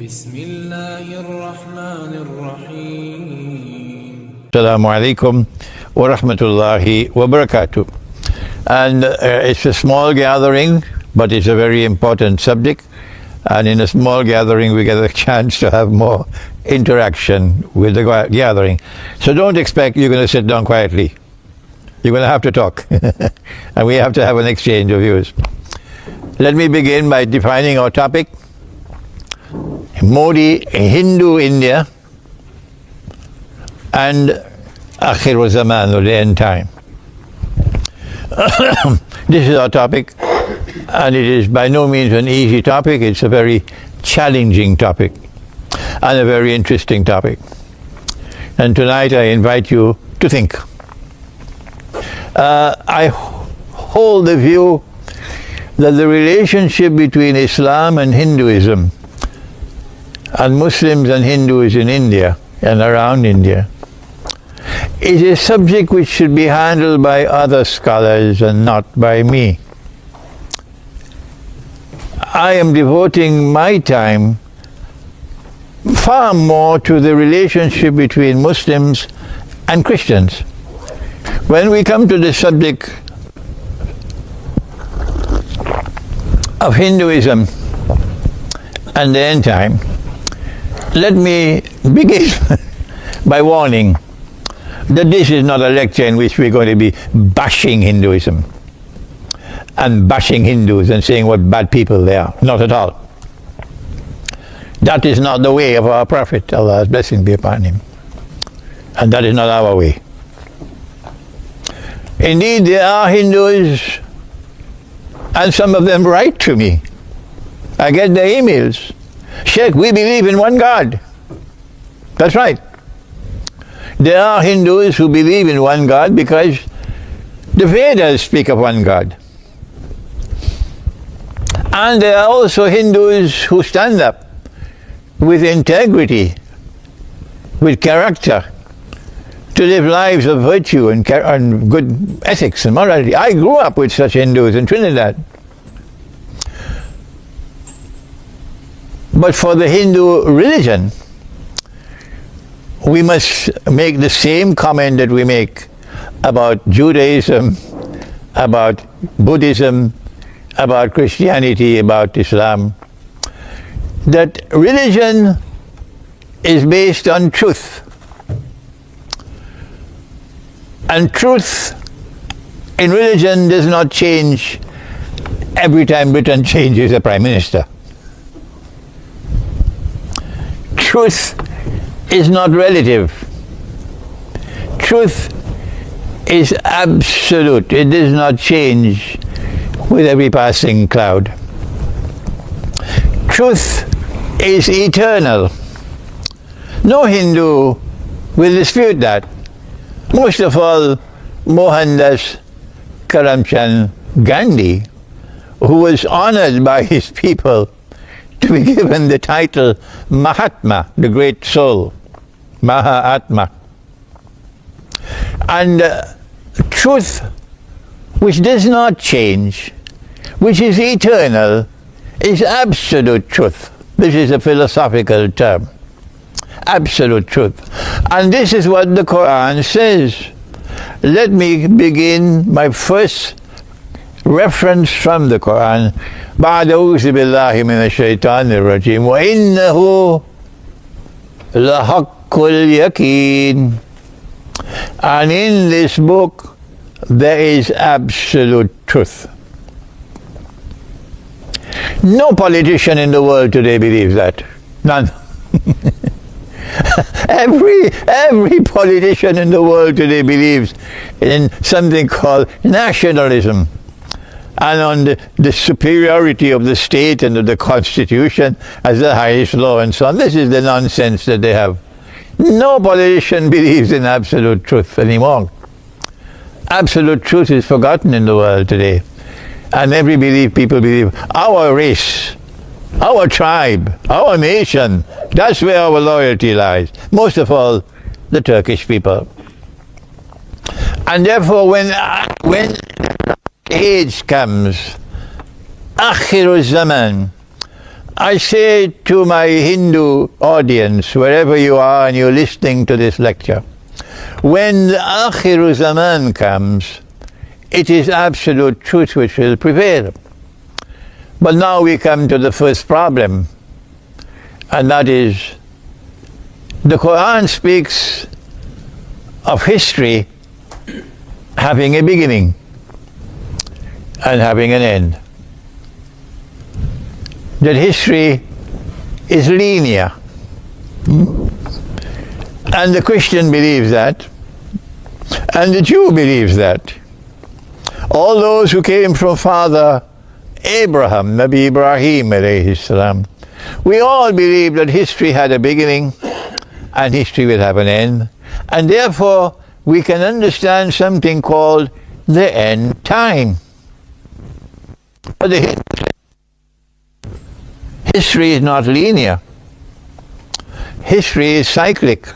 بسم الله الرحمن الرحيم. Assalamu alaikum wa rahmatullahi wa barakatuh. And it's a small gathering, but it's a very important subject. And in a small gathering, we get a chance to have more interaction with the gathering. So don't expect you're going to sit down quietly. You're going to have to talk. And we have to have an exchange of views. Let me begin by defining our topic. Modi, Hindu India, and Akhir Zaman, or the end time. This is our topic, and it is by no means an easy topic. It's a very challenging topic and a very interesting topic. And tonight I invite you to think. I hold the view that the relationship between Islam and Hinduism and Muslims and Hindus in India and around India is a subject which should be handled by other scholars and not by me. I am devoting my time far more to the relationship between Muslims and Christians. When we come to the subject of Hinduism and the end time, let me begin by warning that this is not a lecture in which we're going to be bashing Hinduism and bashing Hindus and saying what bad people they are. Not at all. That is not the way of our Prophet, Allah's blessing be upon him. And that is not our way. Indeed, there are Hindus, and some of them write to me. I get their emails. Sheikh, we believe in one God. That's right. There are Hindus who believe in one God because the Vedas speak of one God. And there are also Hindus who stand up with integrity, with character, to live lives of virtue and good ethics and morality. I grew up with such Hindus in Trinidad. But for the Hindu religion, we must make the same comment that we make about Judaism, about Buddhism, about Christianity, about Islam, that religion is based on truth. And truth in religion does not change every time Britain changes a prime minister. Truth is not relative. Truth is absolute. It does not change with every passing cloud. Truth is eternal. No Hindu will dispute that. Most of all, Mohandas Karamchand Gandhi, who was honored by his people to be given the title Mahatma, the great soul, Mahatma. And truth which does not change, which is eternal, is absolute truth. This is a philosophical term. Absolute truth. And this is what the Qur'an says. Let me begin my first reference from the Qur'an. بعد أعوذ بالله من الشيطان الرجيم وإنه لحق اليقين. And in this book there is absolute truth. No politician in the world today believes that. None. Every politician in the world today believes in something called nationalism and on the superiority of the state and of the Constitution as the highest law and so on. This is the nonsense that they have. No politician believes in absolute truth anymore. Absolute truth is forgotten in the world today. And people believe our race, our tribe, our nation, that's where our loyalty lies. Most of all, the Turkish people. And therefore, when age comes, Akhir Zaman, I say to my Hindu audience, wherever you are and you're listening to this lecture, when the Akhiru Zaman comes, it is absolute truth which will prevail. But now we come to the first problem, and that is the Qur'an speaks of history having a beginning and having an end. That history is linear. And the Christian believes that, and the Jew believes that. All those who came from Father Abraham, Nabi Ibrahim alayhi salam, we all believe that history had a beginning and history will have an end, and therefore we can understand something called the end time. But history is not linear. History is cyclic.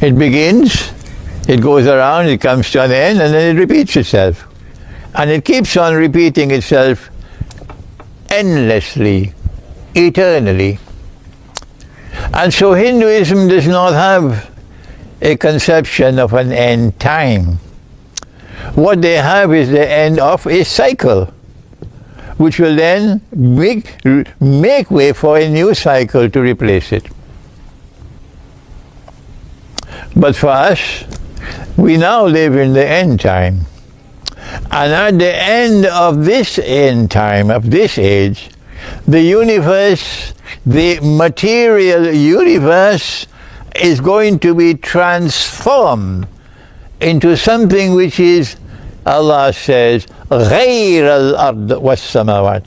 It begins, it goes around, it comes to an end, and then it repeats itself. And it keeps on repeating itself endlessly, eternally. And so Hinduism does not have a conception of an end time. What they have is the end of a cycle, which will then make way for a new cycle to replace it. But for us, we now live in the end time. And at the end of this end time, of this age, the universe, the material universe, is going to be transformed into something which is, Allah says, غَيْرَ الْأَرْضِ وَالسَّمَاوَاتِ,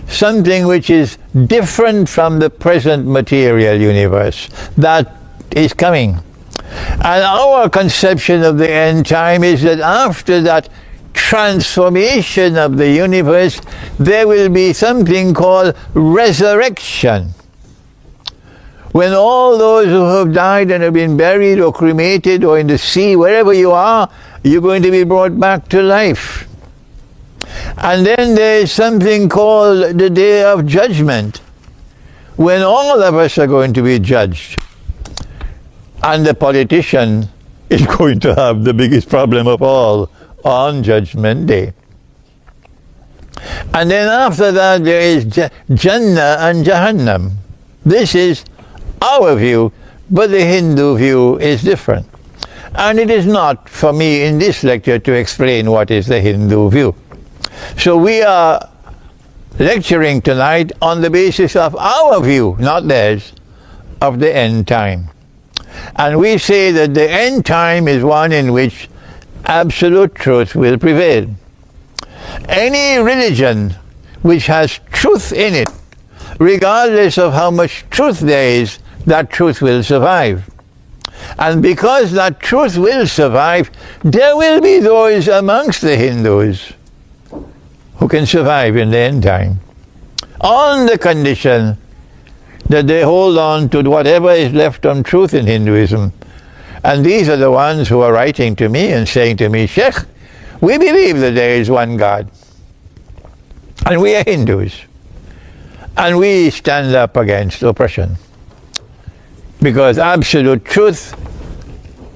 something which is different from the present material universe that is coming. And our conception of the end time is that after that transformation of the universe, there will be something called resurrection. When all those who have died and have been buried or cremated or in the sea, wherever you are, you're going to be brought back to life. And then there is something called the Day of Judgment, when all of us are going to be judged. And the politician is going to have the biggest problem of all on Judgment Day. And then after that there is Jannah and Jahannam. This is our view, but the Hindu view is different. And it is not for me in this lecture to explain what is the Hindu view. So we are lecturing tonight on the basis of our view, not theirs, of the end time. And we say that the end time is one in which absolute truth will prevail. Any religion which has truth in it, regardless of how much truth there is, that truth will survive. And because that truth will survive, there will be those amongst the Hindus who can survive in the end time, on the condition that they hold on to whatever is left on truth in Hinduism. And these are the ones who are writing to me and saying to me, Sheikh, we believe that there is one God, and we are Hindus, and we stand up against oppression, because absolute truth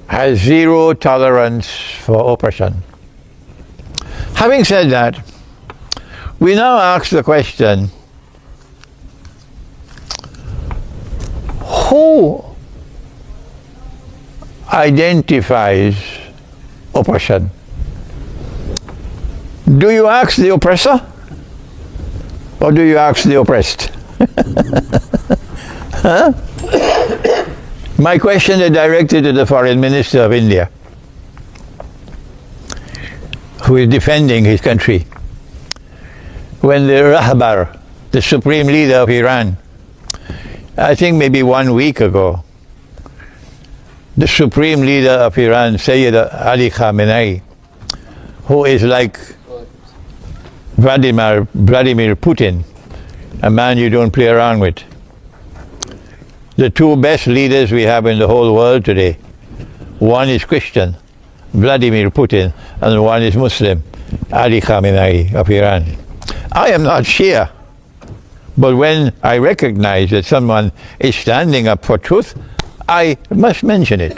has zero tolerance for oppression. Having said that, we now ask the question, who identifies oppression? Do you ask the oppressor, or do you ask the oppressed? Huh? My question is directed to the Foreign Minister of India, who is defending his country. When the Rahbar, the supreme leader of Iran, I think maybe 1 week ago, the supreme leader of Iran, Sayyid Ali Khamenei, who is like Vladimir Putin, a man you don't play around with. The two best leaders we have in the whole world today, one is Christian, Vladimir Putin, and one is Muslim, Ali Khamenei of Iran. I am not Shia. But when I recognize that someone is standing up for truth, I must mention it.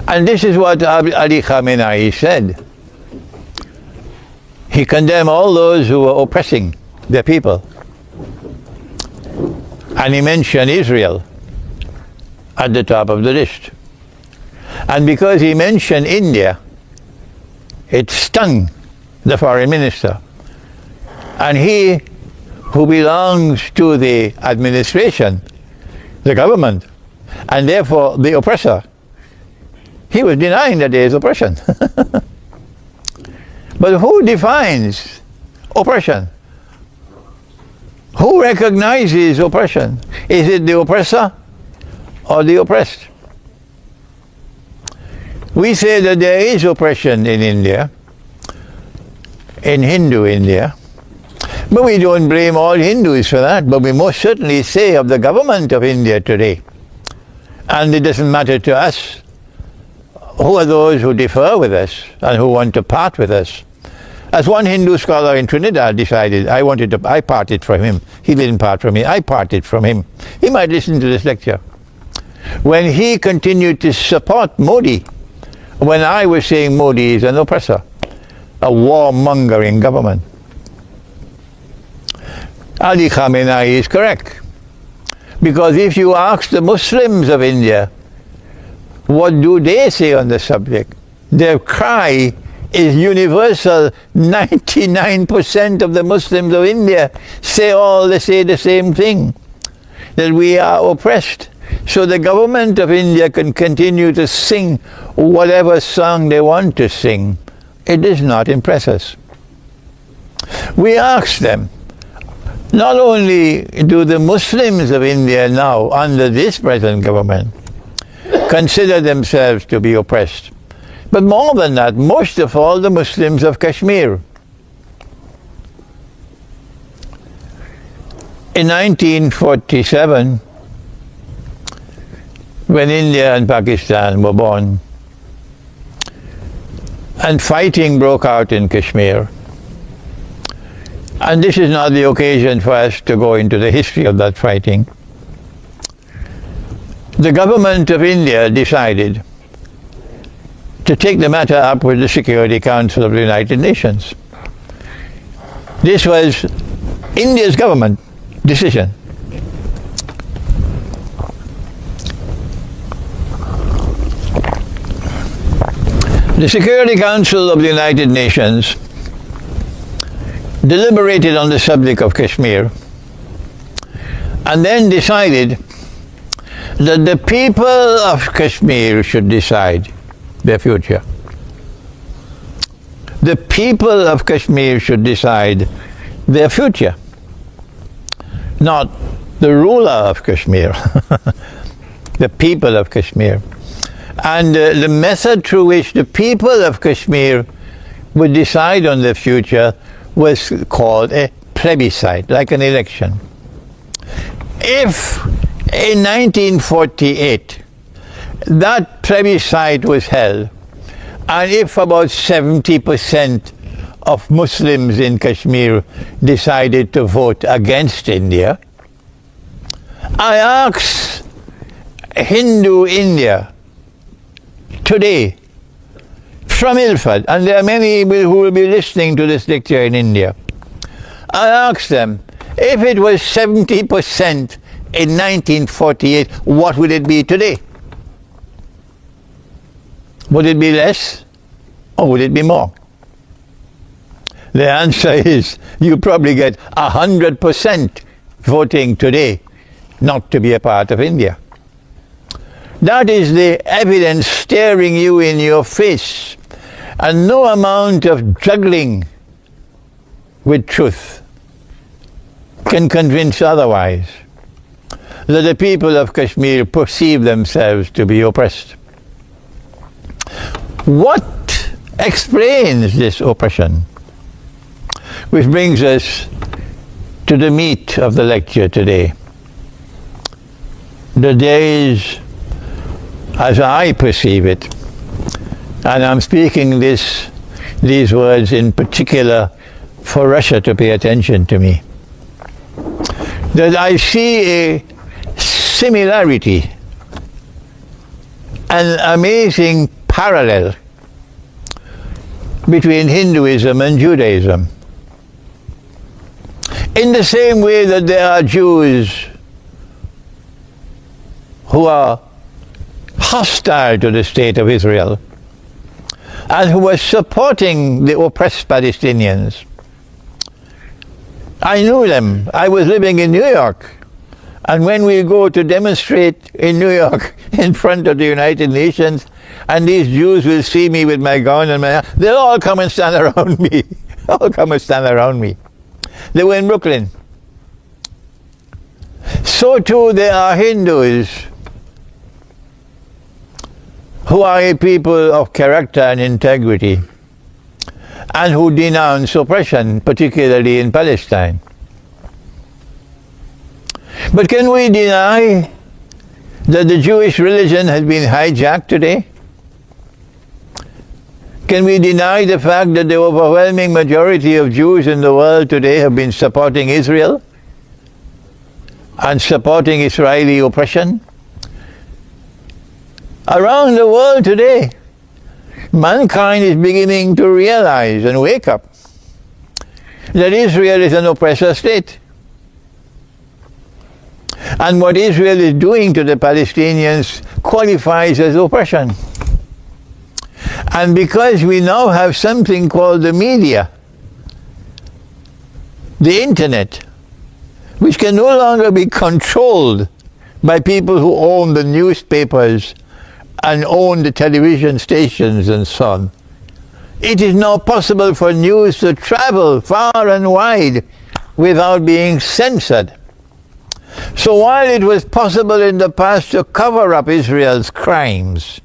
And this is what Ali Khamenei said. He condemned all those who were oppressing their people. And he mentioned Israel at the top of the list. And because he mentioned India, it stung the foreign minister. And he, who belongs to the administration, the government, and therefore the oppressor, he was denying that there is oppression. But who defines oppression? Who recognizes oppression? Is it the oppressor or the oppressed? We say that there is oppression in India, in Hindu India, but we don't blame all Hindus for that, but we most certainly say of the government of India today, and it doesn't matter to us who are those who differ with us and who want to part with us. As one Hindu scholar in Trinidad decided, I parted from him. He didn't part from me, I parted from him. He might listen to this lecture. When he continued to support Modi, when I was saying Modi is an oppressor, a warmongering government. Ali Khamenei is correct. Because if you ask the Muslims of India, what do they say on the subject? Their cry is universal. 99% of the Muslims of India say the same thing, that we are oppressed. So the government of India can continue to sing whatever song they want to sing. It does not impress us. We ask them, not only do the Muslims of India now, under this present government, consider themselves to be oppressed, but more than that, most of all the Muslims of Kashmir. In 1947, when India and Pakistan were born, and fighting broke out in Kashmir, and this is not the occasion for us to go into the history of that fighting, the government of India decided to take the matter up with the Security Council of the United Nations. This was India's government decision. The Security Council of the United Nations deliberated on the subject of Kashmir and then decided that the people of Kashmir should decide their future. The people of Kashmir should decide their future, not the ruler of Kashmir, the people of Kashmir. And the method through which the people of Kashmir would decide on their future was called a plebiscite, like an election. If in 1948 that plebiscite was held, and if about 70% of Muslims in Kashmir decided to vote against India, I ask Hindu India today, from Ilford, and there are many who will be listening to this lecture in India, I ask them, if it was 70% in 1948, what would it be today? Would it be less, or would it be more? The answer is, you probably get 100% voting today not to be a part of India. That is the evidence staring you in your face, and no amount of juggling with truth can convince otherwise, that the people of Kashmir perceive themselves to be oppressed. What explains this oppression? Which brings us to the meat of the lecture today. The days, as I perceive it, and I'm speaking these words in particular for Russia to pay attention to me. That I see a similarity, an amazing parallel between Hinduism and Judaism. In the same way that there are Jews who are hostile to the state of Israel and who are supporting the oppressed Palestinians. I knew them. I was living in New York. And when we go to demonstrate in New York in front of the United Nations, and these Jews will see me with my gown and they'll all come and stand around me. All come and stand around me. They were in Brooklyn. So too there are Hindus who are a people of character and integrity and who denounce oppression, particularly in Palestine. But can we deny that the Jewish religion has been hijacked today? Can we deny the fact that the overwhelming majority of Jews in the world today have been supporting Israel and supporting Israeli oppression? Around the world today, mankind is beginning to realize and wake up that Israel is an oppressor state. And what Israel is doing to the Palestinians qualifies as oppression. And because we now have something called the media, the internet, which can no longer be controlled by people who own the newspapers and own the television stations and so on, it is now possible for news to travel far and wide without being censored. So while it was possible in the past to cover up Israel's crimes,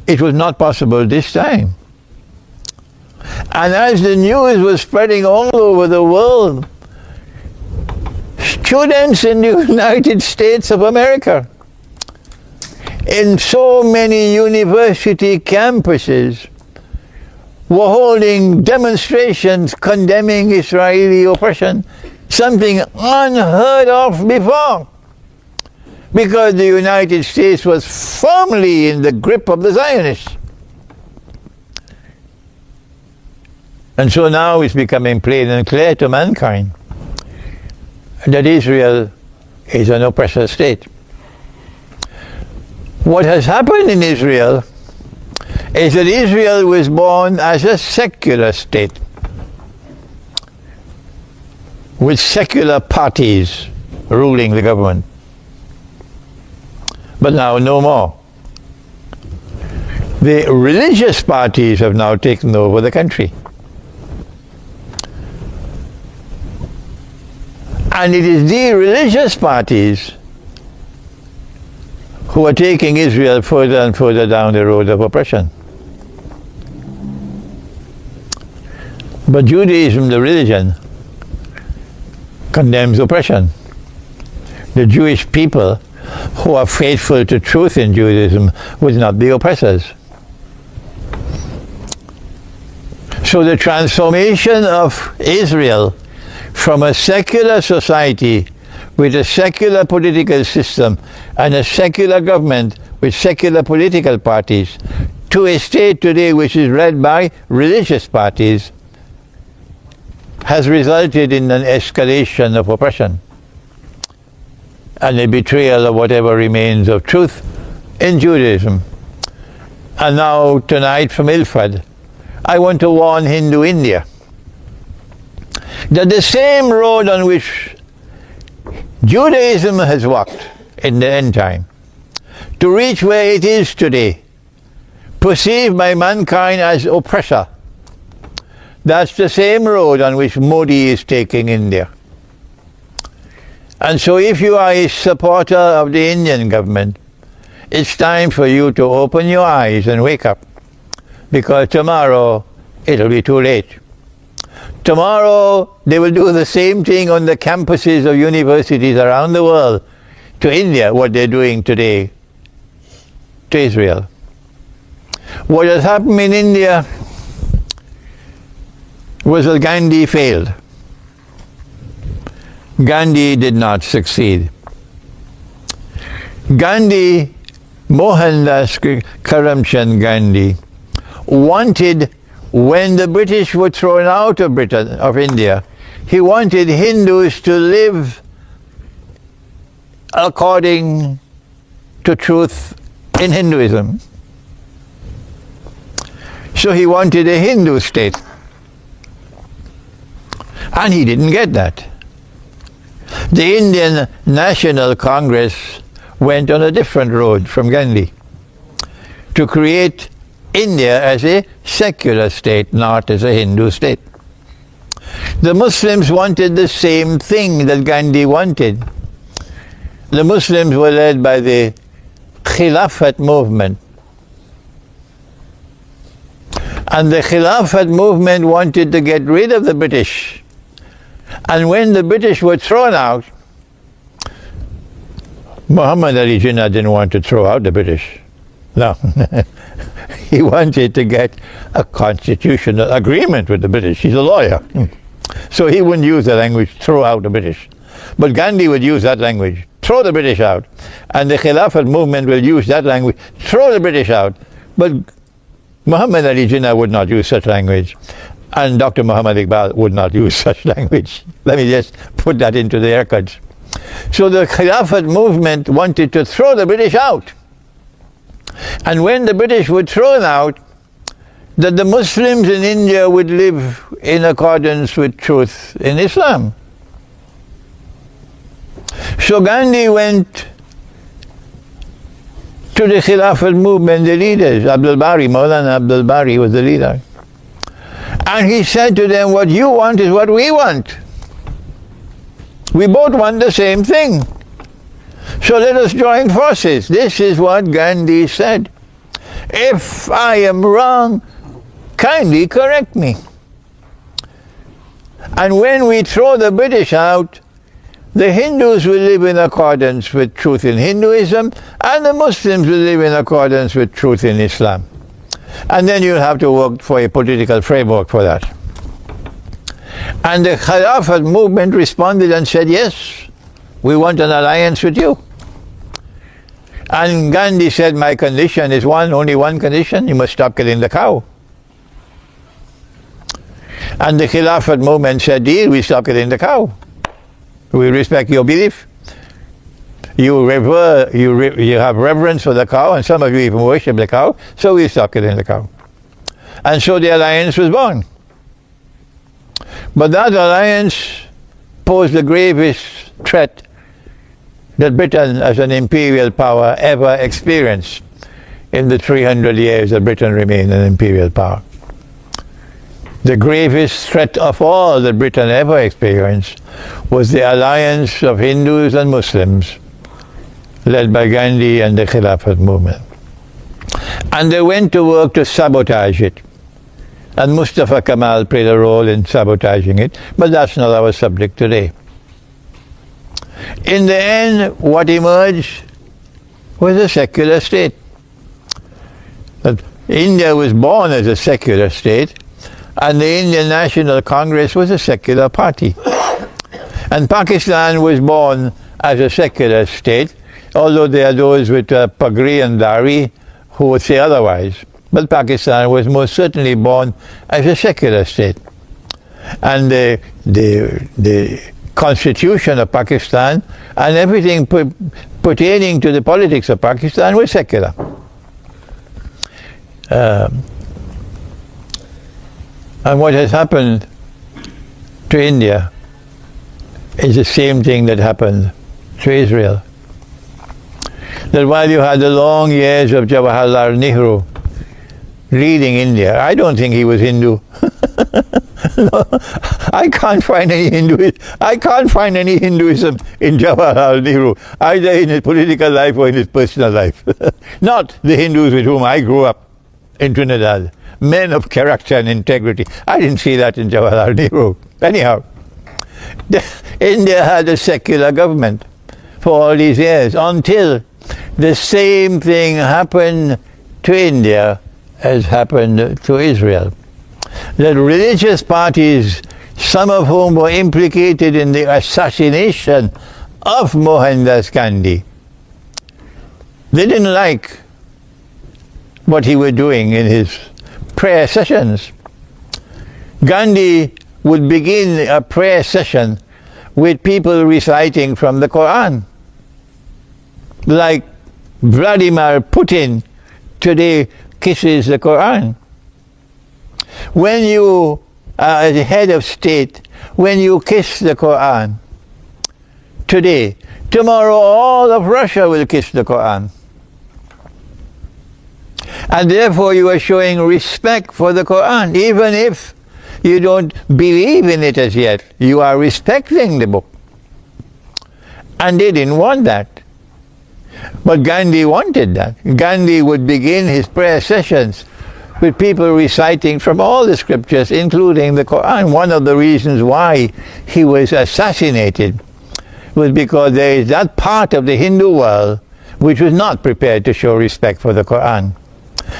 it was not possible this time. And as the news was spreading all over the world, students in the United States of America, in so many university campuses, were holding demonstrations condemning Israeli oppression, something unheard of before, because the United States was firmly in the grip of the Zionists. And so now it's becoming plain and clear to mankind that Israel is an oppressor state. What has happened in Israel is that Israel was born as a secular state, with secular parties ruling the government. But now no more. The religious parties have now taken over the country. And it is the religious parties who are taking Israel further and further down the road of oppression. But Judaism, the religion, condemns oppression. The Jewish people who are faithful to truth in Judaism would not be oppressors. So the transformation of Israel from a secular society with a secular political system and a secular government with secular political parties to a state today which is led by religious parties has resulted in an escalation of oppression and a betrayal of whatever remains of truth in Judaism. And now tonight from Ilford, I want to warn Hindu India that the same road on which Judaism has walked in the end time to reach where it is today, perceived by mankind as oppressor, that's the same road on which Modi is taking India. And so if you are a supporter of the Indian government, it's time for you to open your eyes and wake up, because tomorrow it'll be too late. Tomorrow they will do the same thing on the campuses of universities around the world to India, what they're doing today to Israel. What has happened in India was that Gandhi failed. Gandhi did not succeed. Gandhi, Mohandas Karamchand Gandhi, wanted, when the British were thrown out of Britain, of India, he wanted Hindus to live according to truth in Hinduism. So he wanted a Hindu state. And he didn't get that. The Indian National Congress went on a different road from Gandhi, to create India as a secular state, not as a Hindu state. The Muslims wanted the same thing that Gandhi wanted. The Muslims were led by the Khilafat movement. And the Khilafat movement wanted to get rid of the British. And when the British were thrown out, Muhammad Ali Jinnah didn't want to throw out the British. No. He wanted to get a constitutional agreement with the British. He's a lawyer. So he wouldn't use the language, throw out the British. But Gandhi would use that language, throw the British out. And the Khilafat movement will use that language, throw the British out. But Muhammad Ali Jinnah would not use such language. And Dr. Muhammad Iqbal would not use such language. Let me just put that into the records. So the Khilafat movement wanted to throw the British out. And when the British were thrown out, that the Muslims in India would live in accordance with truth in Islam. So Gandhi went to the Khilafat movement, the leaders, Abdul Bari, Maulana Abdul Bari was the leader. And he said to them, what you want is what we want. We both want the same thing. So let us join forces. This is what Gandhi said. If I am wrong, kindly correct me. And when we throw the British out, the Hindus will live in accordance with truth in Hinduism, and the Muslims will live in accordance with truth in Islam. And then you'll have to work for a political framework for that. And the Khilafat movement responded and said, yes, we want an alliance with you. And Gandhi said, my condition is only one condition, you must stop killing the cow. And the Khilafat movement said, deal, we stop killing the cow. We respect your belief. You have reverence for the cow, and some of you even worship the cow, so we stop killing the cow. And so the alliance was born. But that alliance posed the gravest threat that Britain as an imperial power ever experienced in the 300 years that Britain remained an imperial power. The gravest threat of all that Britain ever experienced was the alliance of Hindus and Muslims led by Gandhi and the Khilafat movement. And they went to work to sabotage it. And Mustafa Kemal played a role in sabotaging it, but that's not our subject today. In the end, what emerged was a secular state. That India was born as a secular state, and the Indian National Congress was a secular party. And Pakistan was born as a secular state, although there are those with pagri and dari who would say otherwise. But Pakistan was most certainly born as a secular state. And the constitution of Pakistan and everything pertaining to the politics of Pakistan was secular. And what has happened to India is the same thing that happened to Israel. That while you had the long years of Jawaharlal Nehru leading India, I don't think he was Hindu. No, I can't find any Hinduism in Jawaharlal Nehru, either in his political life or in his personal life. Not the Hindus with whom I grew up in Trinidad. Men of character and integrity. I didn't see that in Jawaharlal Nehru. Anyhow, India had a secular government for all these years until the same thing happened to India as happened to Israel. that religious parties, some of whom were implicated in the assassination of Mohandas Gandhi, they didn't like what he was doing in his prayer sessions. Gandhi would begin a prayer session with people reciting from the Qur'an, like Vladimir Putin today kisses the Qur'an. When you are as head of state, when you kiss the Qur'an today, tomorrow all of Russia will kiss the Qur'an. And therefore you are showing respect for the Qur'an, even if you don't believe in it as yet. You are respecting the book. And they didn't want that. But Gandhi wanted that. Gandhi would begin his prayer sessions with people reciting from all the scriptures, including the Qur'an. One of the reasons why he was assassinated was because there is that part of the Hindu world which was not prepared to show respect for the Qur'an,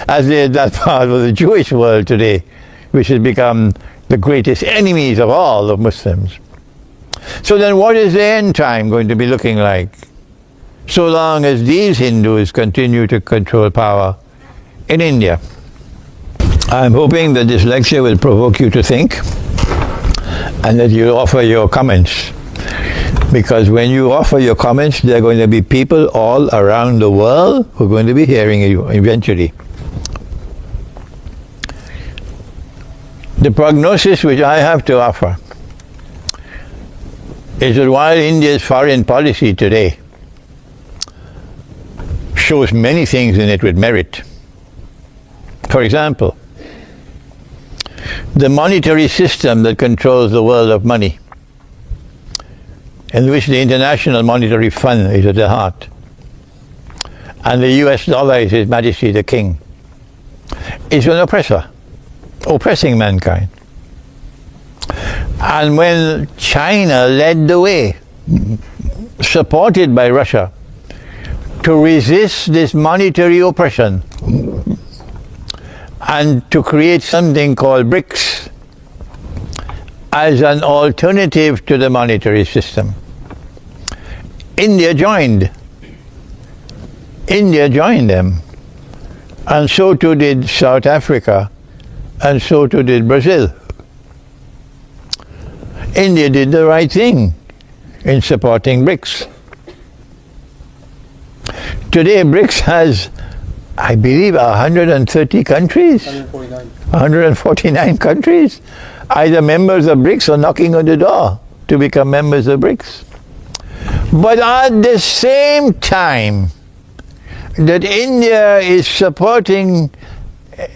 as there is that part of the Jewish world today which has become the greatest enemies of all of Muslims. So then what is the end time going to be looking like? So long as these Hindus continue to control power in India. I'm hoping that this lecture will provoke you to think and that you'll offer your comments. Because when you offer your comments, there are going to be people all around the world who are going to be hearing you eventually. The prognosis which I have to offer is that while India's foreign policy today shows many things in it with merit, for example, the monetary system that controls the world of money, in which the International Monetary Fund is at the heart, and the US dollar is His Majesty the King, is an oppressor, oppressing mankind. And when China led the way, supported by Russia, to resist this monetary oppression and to create something called BRICS as an alternative to the monetary system, India joined. India joined them, and so too did South Africa, and so too did Brazil. India did the right thing in supporting BRICS. Today BRICS has, I believe, 130 countries? 149. 149 countries, either members of BRICS or knocking on the door to become members of BRICS. But at the same time that India is supporting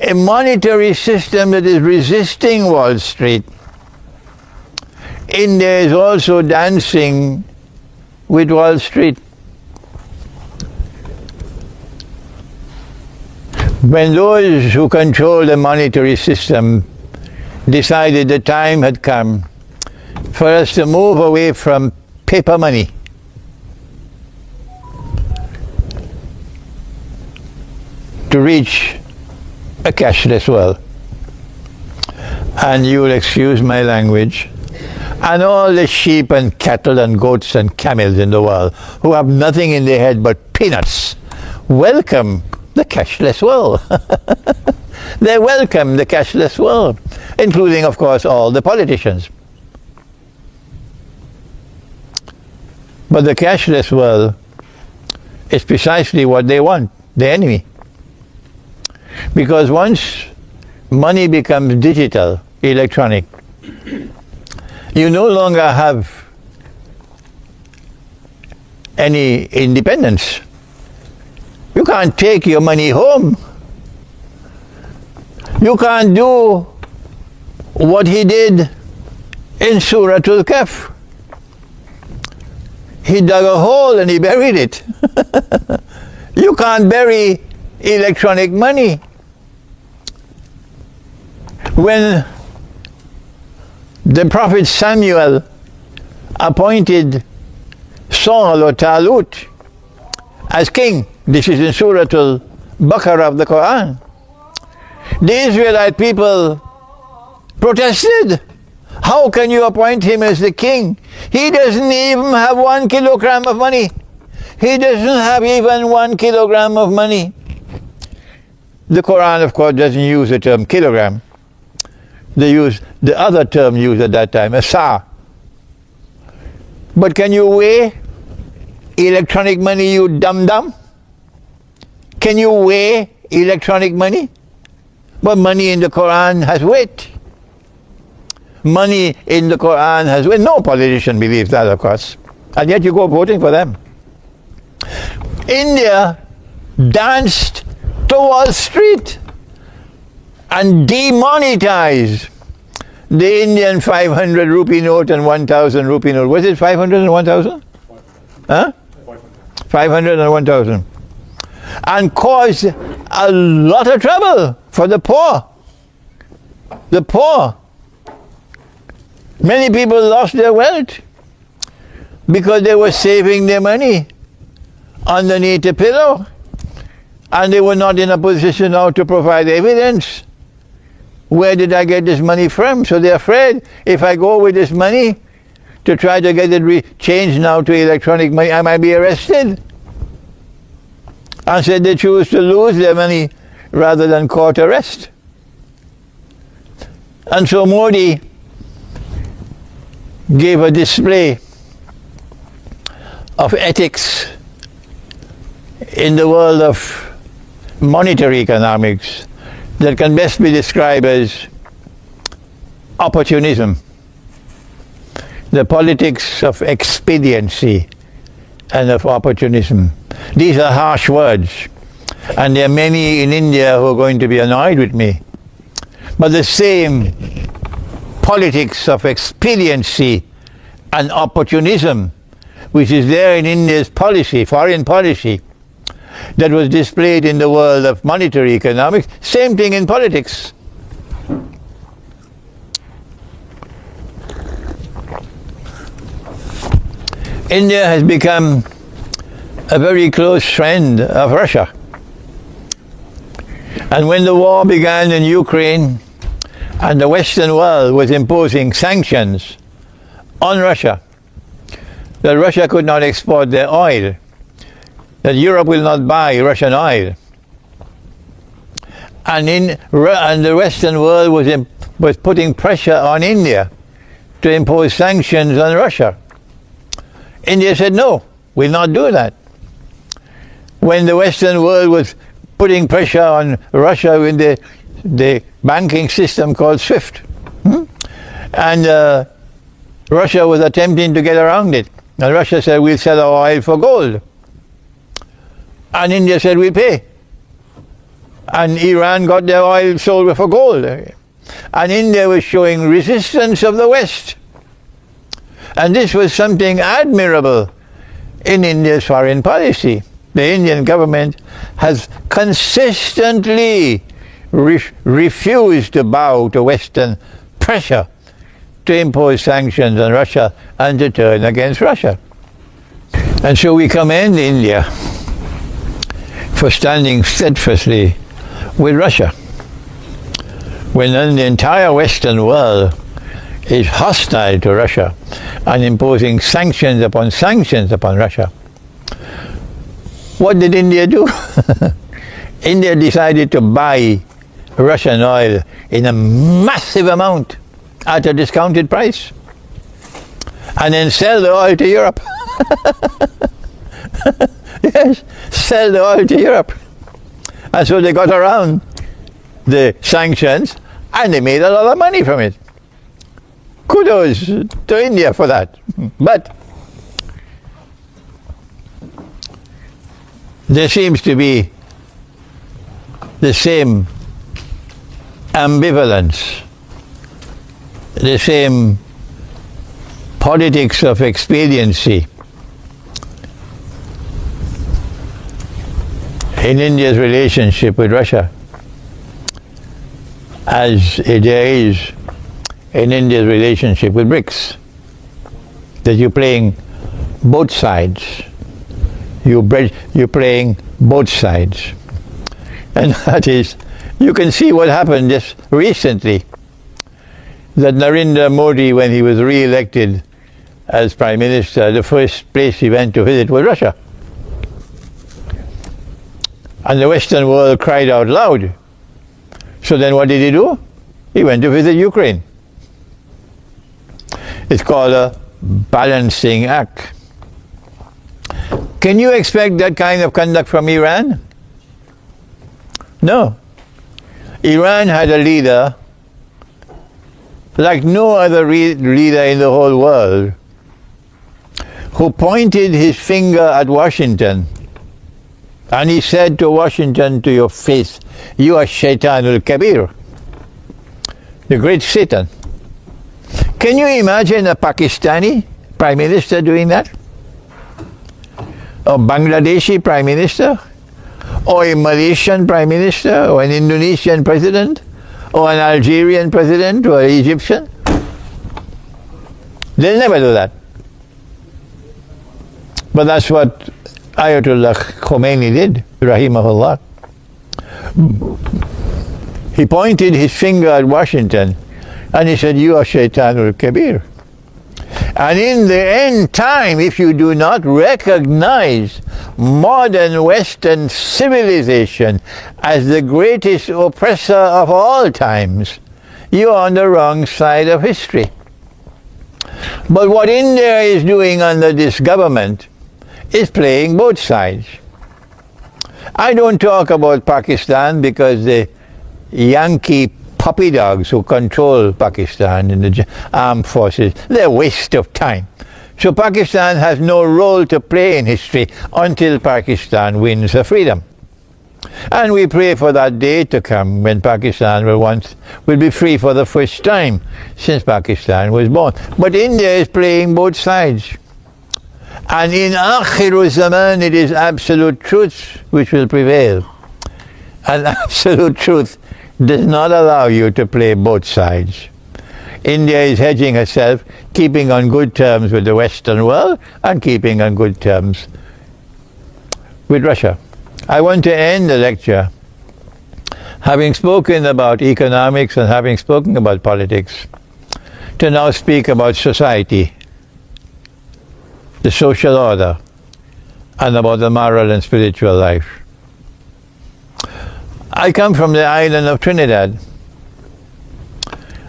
a monetary system that is resisting Wall Street, India is also dancing with Wall Street. When those who control the monetary system decided the time had come for us to move away from paper money to reach a cashless world, and you will excuse my language, and all the sheep and cattle and goats and camels in the world who have nothing in their head but peanuts welcome the cashless world. They welcome the cashless world, including, of course, all the politicians. But the cashless world is precisely what they want, the enemy. Because once money becomes digital, electronic, you no longer have any independence. You can't take your money home. You can't do what he did in Surah Al-Kahf. He dug a hole and he buried it. You can't bury electronic money. When the Prophet Samuel appointed Saul or Talut as king, this is in Surah Al-Baqarah of the Qur'an, the Israelite people protested. How can you appoint him as the king? He doesn't even have 1 kilogram of money. He doesn't have even 1 kilogram of money. The Qur'an, of course, doesn't use the term kilogram. They use the other term used at that time, a sa. But can you weigh electronic money, you dum-dum? Can you weigh electronic money? But money in the Qur'an has weight. Money in the Qur'an has weight. No politician believes that, of course. And yet you go voting for them. India danced to Wall Street and demonetized the Indian 500 rupee note and 1,000 rupee note. Was it 500 and 1,000? Huh? 500 and 1,000. And caused a lot of trouble for the poor. The poor. Many people lost their wealth because they were saving their money underneath a pillow, and they were not in a position now to provide evidence. Where did I get this money from? So they're afraid if I go with this money to try to get it changed now to electronic money, I might be arrested. And so they choose to lose their money rather than court arrest. And so Modi gave a display of ethics in the world of monetary economics that can best be described as opportunism, the politics of expediency and of opportunism. These are harsh words, and there are many in India who are going to be annoyed with me. But the same politics of expediency and opportunism, which is there in India's policy, foreign policy, that was displayed in the world of monetary economics, same thing in politics. India has become a very close friend of Russia. And when the war began in Ukraine and the Western world was imposing sanctions on Russia, that Russia could not export their oil, that Europe will not buy Russian oil, and the Western world was putting pressure on India to impose sanctions on Russia. India said, no, we'll not do that. When the Western world was putting pressure on Russia with the banking system called SWIFT, and Russia was attempting to get around it, and Russia said, we'll sell our oil for gold. And India said, we'll pay. And Iran got their oil sold for gold. And India was showing resistance of the West. And this was something admirable in India's foreign policy. The Indian government has consistently refused to bow to Western pressure to impose sanctions on Russia and to turn against Russia. And so we commend India for standing steadfastly with Russia when the entire Western world is hostile to Russia and imposing sanctions upon Russia. What did India do? India decided to buy Russian oil in a massive amount at a discounted price and then sell the oil to Europe. Yes, sell the oil to Europe. And so they got around the sanctions and they made a lot of money from it. Kudos to India for that. But there seems to be the same ambivalence, the same politics of expediency in India's relationship with Russia as there is in India's relationship with BRICS. That you're playing both sides. You're playing both sides. And that is, you can see what happened just recently that Narendra Modi, when he was re-elected as Prime Minister, the first place he went to visit was Russia. And the Western world cried out loud. So then what did he do? He went to visit Ukraine. It's called a balancing act. Can you expect that kind of conduct from Iran? No. Iran had a leader like no other leader in the whole world, who pointed his finger at Washington, and he said to Washington to your face, "You are Shaitan al-Kabir," the great Satan. Can you imagine a Pakistani Prime Minister doing that? A Bangladeshi Prime Minister? Or a Malaysian Prime Minister? Or an Indonesian President? Or an Algerian President? Or an Egyptian? They'll never do that. But that's what Ayatollah Khomeini did, rahimahullah. He pointed his finger at Washington and he said, "You are Shaitan al-Kabir." And in the end time, if you do not recognize modern Western civilization as the greatest oppressor of all times, you are on the wrong side of history. But what India is doing under this government is playing both sides. I don't talk about Pakistan because the Yankee puppy dogs who control Pakistan in the armed forces, they're a waste of time. So Pakistan has no role to play in history until Pakistan wins her freedom. And we pray for that day to come when Pakistan will be free for the first time since Pakistan was born. But India is playing both sides. And in Akhiru Zaman, it is absolute truth which will prevail. And absolute truth does not allow you to play both sides. India is hedging herself, keeping on good terms with the Western world and keeping on good terms with Russia. I want to end the lecture having spoken about economics and having spoken about politics, to now speak about society, the social order, and about the moral and spiritual life. I come from the island of Trinidad,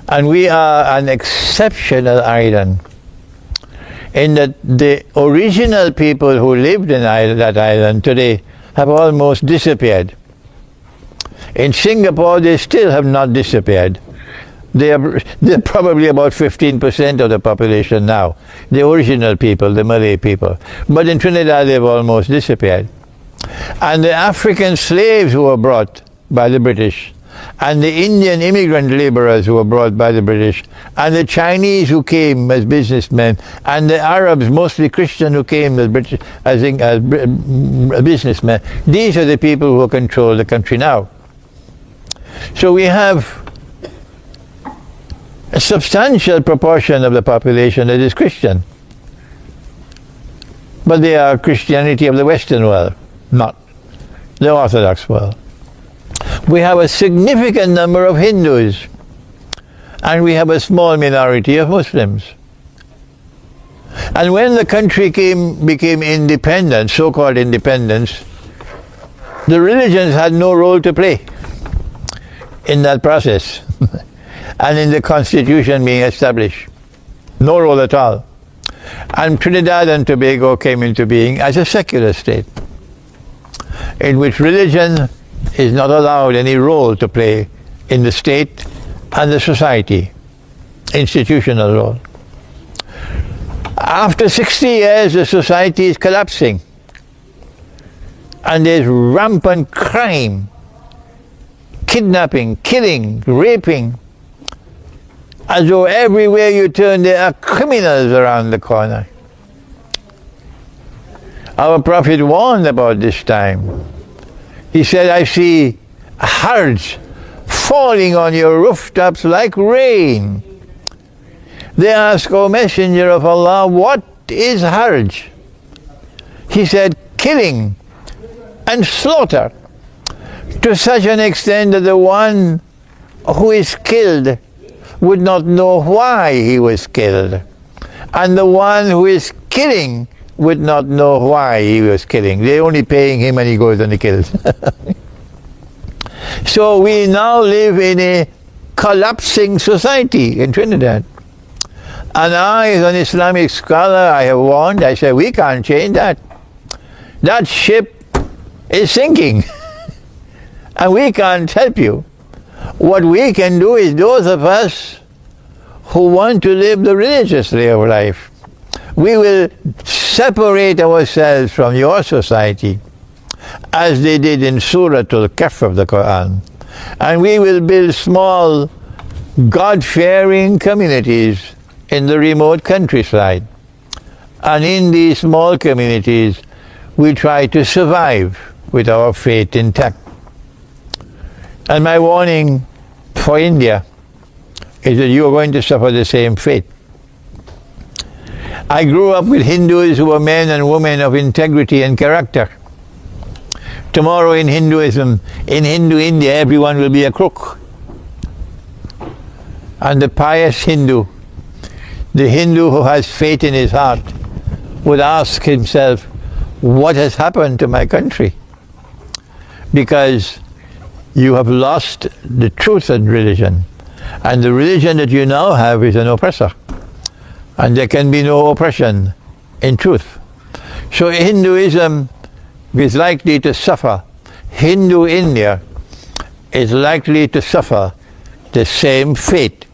and we are an exceptional island in that the original people who lived in that island today have almost disappeared. In Singapore, they still have not disappeared. They're probably about 15% of the population now, the original people, the Malay people. But in Trinidad, they've almost disappeared. And the African slaves who were brought by the British, and the Indian immigrant laborers who were brought by the British, and the Chinese who came as businessmen, and the Arabs, mostly Christian, who came as businessmen. These are the people who control the country now. So we have a substantial proportion of the population that is Christian. But they are Christianity of the Western world, not the Orthodox world. We have a significant number of Hindus, and we have a small minority of Muslims. And when the country became independent, so-called independence, the religions had no role to play in that process and in the constitution being established. No role at all. And Trinidad and Tobago came into being as a secular state, in which religion is not allowed any role to play in the state and the society, institutional role. After 60 years, the society is collapsing, and there's rampant crime, kidnapping, killing, raping, as though everywhere you turn there are criminals around the corner. Our Prophet warned about this time. He said, "I see harj falling on your rooftops like rain." They asked, "O Messenger of Allah, what is harj?" He said, "Killing and slaughter, to such an extent that the one who is killed would not know why he was killed. And the one who is killing would not know why he was killing. They're only paying him and he goes and he kills. So we now live in a collapsing society in Trinidad. And I, as an Islamic scholar, I have warned, I said, we can't change that. That ship is sinking. And we can't help you. What we can do is those of us who want to live the religious way of life, we will separate ourselves from your society, as they did in Surah Al-Kahf of the Qur'an. And we will build small, God-fearing communities in the remote countryside. And in these small communities, we try to survive with our faith intact. And my warning for India is that you are going to suffer the same fate. I grew up with Hindus who were men and women of integrity and character. Tomorrow in Hinduism, in Hindu India, everyone will be a crook. And the pious Hindu, the Hindu who has faith in his heart, would ask himself, what has happened to my country? Because you have lost the truth in religion. And the religion that you now have is an oppressor. And there can be no oppression in truth. So Hinduism is likely to suffer. Hindu India is likely to suffer the same fate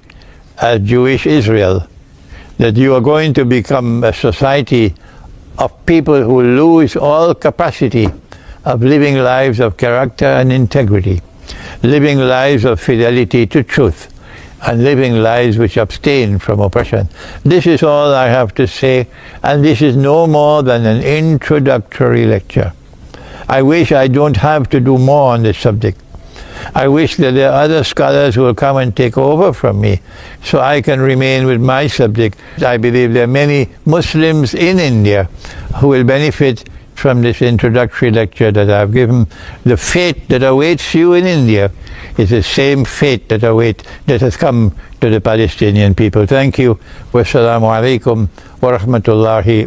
as Jewish Israel. That you are going to become a society of people who lose all capacity of living lives of character and integrity, living lives of fidelity to truth, and living lives which abstain from oppression. This is all I have to say, and this is no more than an introductory lecture. I wish I don't have to do more on this subject. I wish that there are other scholars who will come and take over from me so I can remain with my subject. I believe there are many Muslims in India who will benefit from this introductory lecture that I've given. The fate that awaits you in India is the same fate that has come to the Palestinian people. Thank you. Wassalamu alaikum wa rahmatullahi